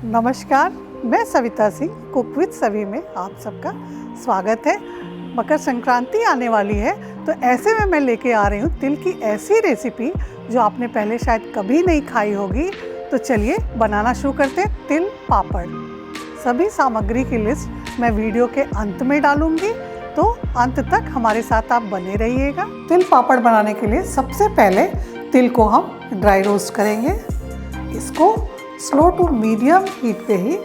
नमस्कार, मैं Savita Singh cook with सभी में आप सबका स्वागत है। मकर संक्रांति आने वाली है तो ऐसे में मैं लेके आ रही हूँ तिल की ऐसी रेसिपी जो आपने पहले शायद कभी नहीं खाई होगी। तो चलिए बनाना शुरू करते हैं तिल पापड़। सभी सामग्री की लिस्ट मैं वीडियो के अंत में डालूंगी, तो अंत तक हमारे साथ आप बने रहिएगा। तिल पापड़ बनाने के लिए सबसे पहले तिल को हम ड्राई रोस्ट करेंगे। इसको स्लो टू मीडियम हीट पे ही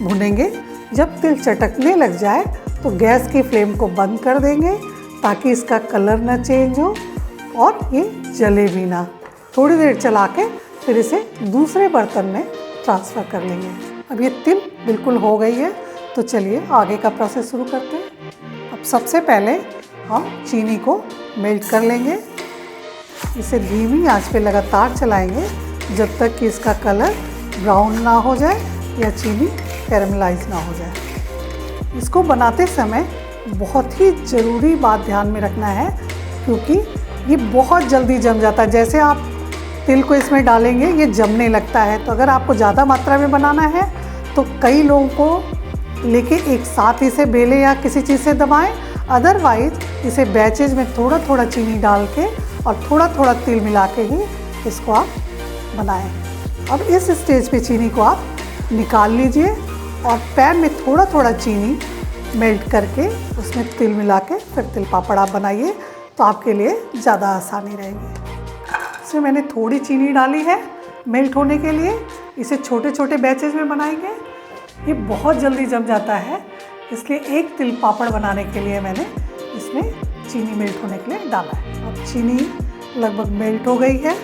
भुनेंगे। जब तिल चटकने लग जाए तो गैस की फ्लेम को बंद कर देंगे ताकि इसका कलर ना चेंज हो और ये जले भी ना। थोड़ी देर चला के फिर इसे दूसरे बर्तन में ट्रांसफ़र कर लेंगे। अब ये तिल बिल्कुल हो गई है, तो चलिए आगे का प्रोसेस शुरू करते हैं। अब सबसे पहले हम चीनी को मेल्ट कर लेंगे। इसे धीमी आंच पे लगातार चलाएंगे जब तक कि इसका कलर ब्राउन ना हो जाए या चीनी कैरमलाइज ना हो जाए। इसको बनाते समय बहुत ही ज़रूरी बात ध्यान में रखना है, क्योंकि ये बहुत जल्दी जम जाता है। जैसे आप तिल को इसमें डालेंगे ये जमने लगता है। तो अगर आपको ज़्यादा मात्रा में बनाना है तो कई लोगों को लेके एक साथ इसे बेलें या किसी चीज़ से दबाएं। अदरवाइज़ इसे बैचेज में थोड़ा थोड़ा चीनी डाल के और थोड़ा थोड़ा तिल मिला के ही इसको आप बनाएं। अब इस स्टेज पे चीनी को आप निकाल लीजिए और पैन में थोड़ा थोड़ा चीनी मेल्ट करके उसमें तिल मिला के फिर तिल पापड़ आप बनाइए, तो आपके लिए ज़्यादा आसानी रहेगी। इसमें मैंने थोड़ी चीनी डाली है मेल्ट होने के लिए। इसे छोटे छोटे बैचेज में बनाएंगे। ये बहुत जल्दी जम जाता है, इसलिए एक तिल पापड़ बनाने के लिए मैंने इसमें चीनी मेल्ट होने के लिए डाला है। अब चीनी लगभग मेल्ट हो गई है,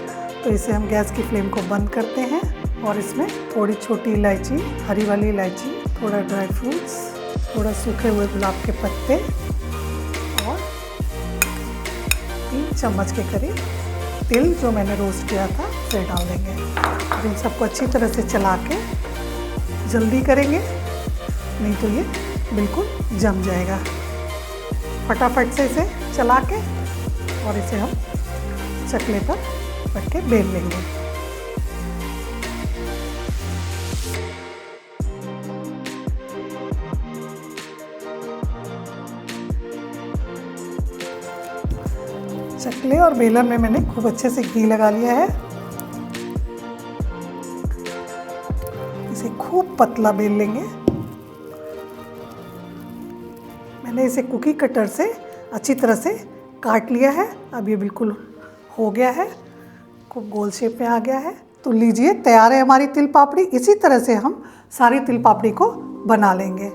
तो इसे हम गैस की फ्लेम को बंद करते हैं और इसमें थोड़ी छोटी इलायची, हरी वाली इलायची, थोड़ा ड्राई फ्रूट्स, थोड़ा सूखे हुए गुलाब के पत्ते और 3 चम्मच के करीब तिल जो मैंने रोस्ट किया था उसे डाल देंगे। अब इन सबको अच्छी तरह से चला के जल्दी करेंगे, नहीं तो ये बिल्कुल जम जाएगा। फटाफट से इसे चला के और इसे हम चकले पर रख के बेल लेंगे। चकले और बेलन में मैंने खूब अच्छे से घी लगा लिया है। इसे खूब पतला बेल लेंगे। मैंने इसे कुकी कटर से अच्छी तरह से काट लिया है। अब ये बिल्कुल हो गया है, खूब गोल शेप में आ गया है। तो लीजिए, तैयार है हमारी तिल पापड़ी। इसी तरह से हम सारी तिल पापड़ी को बना लेंगे।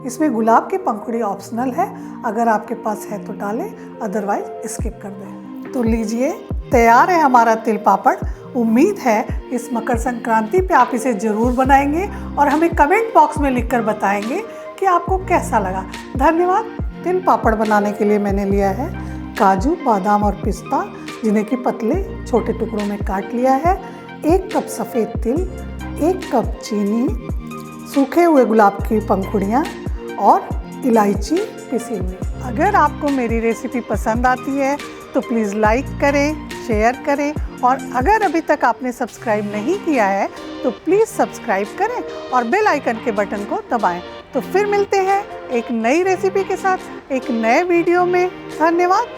इसमें गुलाब की पंखुड़ी ऑप्शनल है, अगर आपके पास है तो डालें, अदरवाइज स्किप कर दें। तो लीजिए, तैयार है हमारा तिल पापड़। उम्मीद है इस मकर संक्रांति पे आप इसे ज़रूर बनाएंगे और हमें कमेंट बॉक्स में लिखकर बताएंगे कि आपको कैसा लगा। धन्यवाद। तिल पापड़ बनाने के लिए मैंने लिया है काजू, बादाम और पिस्ता, जिन्हें कि पतले छोटे टुकड़ों में काट लिया है। 1 कप सफ़ेद तिल, 1 कप चीनी, सूखे हुए गुलाब की पंखुड़ियाँ और इलायची पिसी हुई। अगर आपको मेरी रेसिपी पसंद आती है तो प्लीज़ लाइक करें, शेयर करें और अगर अभी तक आपने सब्सक्राइब नहीं किया है तो प्लीज़ सब्सक्राइब करें और बेल आइकन के बटन को दबाएं। तो फिर मिलते हैं एक नई रेसिपी के साथ एक नए वीडियो में। धन्यवाद।